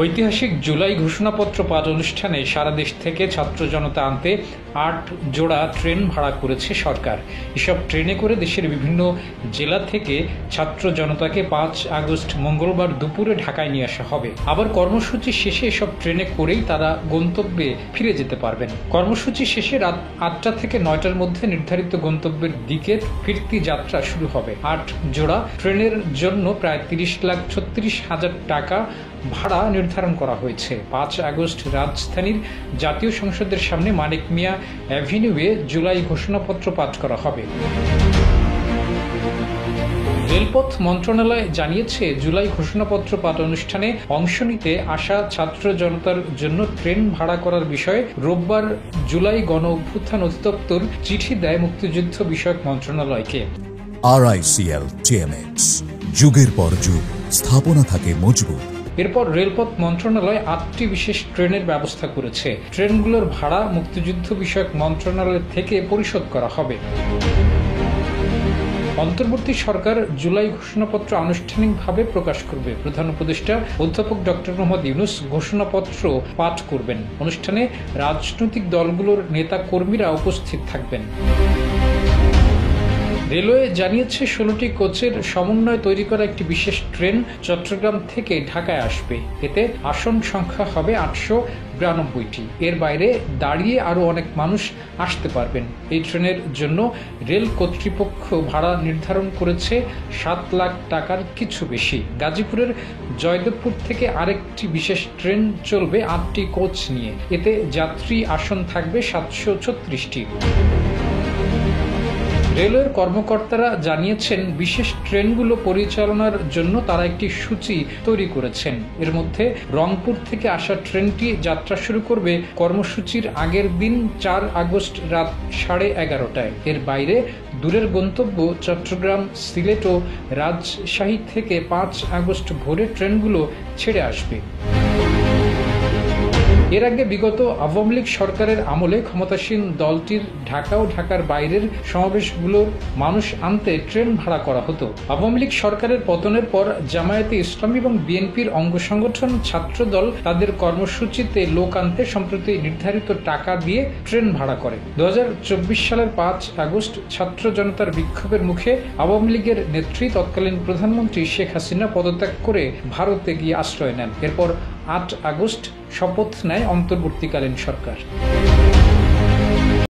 ঐতিহাসিক জুলাই ঘোষণাপত্র পাঠ অনুষ্ঠানে সারা দেশ থেকে ছাত্র জনতা আনতে ৮ জোড়া ট্রেন ভাড়া করেছে সরকার। এসব ট্রেনে করে দেশের বিভিন্ন জেলা থেকে ছাত্র জনতাকে ৫ আগস্ট মঙ্গলবার দুপুরে ঢাকায় নিয়ে আসা হবে। আবার কর্মসূচি শেষে এসব ট্রেনে করেই তারা গন্তব্যে ফিরে যেতে পারবেন। কর্মসূচি শেষে রাত ৮টা থেকে ৯টার মধ্যে নির্ধারিত গন্তব্যের দিকে ফিরতি যাত্রা শুরু হবে। ৮ জোড়া ট্রেনের জন্য প্রায় ৩০,৩৬,০০০ টাকা ভাড়া নির্ধারণ করা হয়েছে। ৫ আগস্ট রাজধানীর জাতীয় সংসদের সামনে মানিক মিয়া অ্যাভিনিউয়ে জুলাই ঘোষণাপত্র পাঠ করা হবে। রেলপথ মন্ত্রণালয় জানিয়েছে, জুলাই ঘোষণাপত্র পাঠ অনুষ্ঠানে অংশ নিতে আসা ছাত্র জনতার জন্য ট্রেন ভাড়া করার বিষয়ে রোববার জুলাই গণ অভ্যুত্থান অধিদপ্তর চিঠি দেয় মুক্তিযুদ্ধ বিষয়ক মন্ত্রণালয়কে। RICL TMX, যুগের পর যুগ স্থাপনা থাকে মজবুত। এরপর রেলপথ মন্ত্রণালয় ৮টি বিশেষ ট্রেনের ব্যবস্থা করেছে। ট্রেনগুলোর ভাড়া মুক্তিযুদ্ধ বিষয়ক মন্ত্রণালয় থেকে পরিশোধ করা হবে। অন্তর্বর্তী সরকার জুলাই ঘোষণাপত্র আনুষ্ঠানিকভাবে প্রকাশ করবে। প্রধান উপদেষ্টা অধ্যাপক ডক্টর মোহাম্মদ ইউনূস ঘোষণাপত্র পাঠ করবেন। অনুষ্ঠানে রাজনৈতিক দলগুলোর নেতা কর্মীরা উপস্থিত থাকবেন। রেলওয়ে জানিয়েছে, 16টি কোচের সমন্বয়ে তৈরি করা একটি বিশেষ ট্রেন চট্টগ্রাম থেকে ঢাকায় আসবে। এতে আসন সংখ্যা হবে 892টি। এর বাইরে দাঁড়িয়ে আরও অনেক মানুষ আসতে পারবেন। এই ট্রেনের জন্য রেল কর্তৃপক্ষ ভাড়া নির্ধারণ করেছে 7 লাখ টাকার কিছু বেশি। গাজীপুরের জয়দেবপুর থেকে আরেকটি বিশেষ ট্রেন চলবে 8টি কোচ নিয়ে। এতে যাত্রী আসন থাকবে 736টি। রেলওয়ের কর্মকর্তারা জানিয়েছেন, বিশেষ ট্রেনগুলো পরিচালনার জন্য তারা একটি সূচি তৈরি করেছেন। এর মধ্যে রংপুর থেকে আসা ট্রেনটি যাত্রা শুরু করবে কর্মসূচির আগের দিন 4 আগস্ট রাত 11:30টায়। এর বাইরে দূরের গন্তব্য চট্টগ্রাম, সিলেট ও রাজশাহী থেকে 5 আগস্ট ভোরে ট্রেনগুলো ছেড়ে আসবে। এর আগে বিগত আওয়ামী লীগ সরকারের আমলে ক্ষমতাসীন দলটির ঢাকা ও ঢাকার বাইরের সমাবেশগুলোর মানুষ আনতে ট্রেন ভাড়া করা হতো। আওয়ামী লীগ সরকারের পতনের পর জামায়াতে ইসলামী এবং বিএনপির অঙ্গ সংগঠন ছাত্রদল তাদের কর্মসূচিতে লোক আনতে সম্প্রতি নির্ধারিত টাকা দিয়ে ট্রেন ভাড়া করে। 2024 সালের 5 আগস্ট ছাত্র জনতার বিক্ষোভের মুখে আওয়ামী লীগের নেত্রী তৎকালীন প্রধানমন্ত্রী শেখ হাসিনা পদত্যাগ করে ভারতে গিয়ে আশ্রয় নেন। এরপর 8 আগস্ট শপথ নেয় অন্তর্বর্তীকালীন সরকার।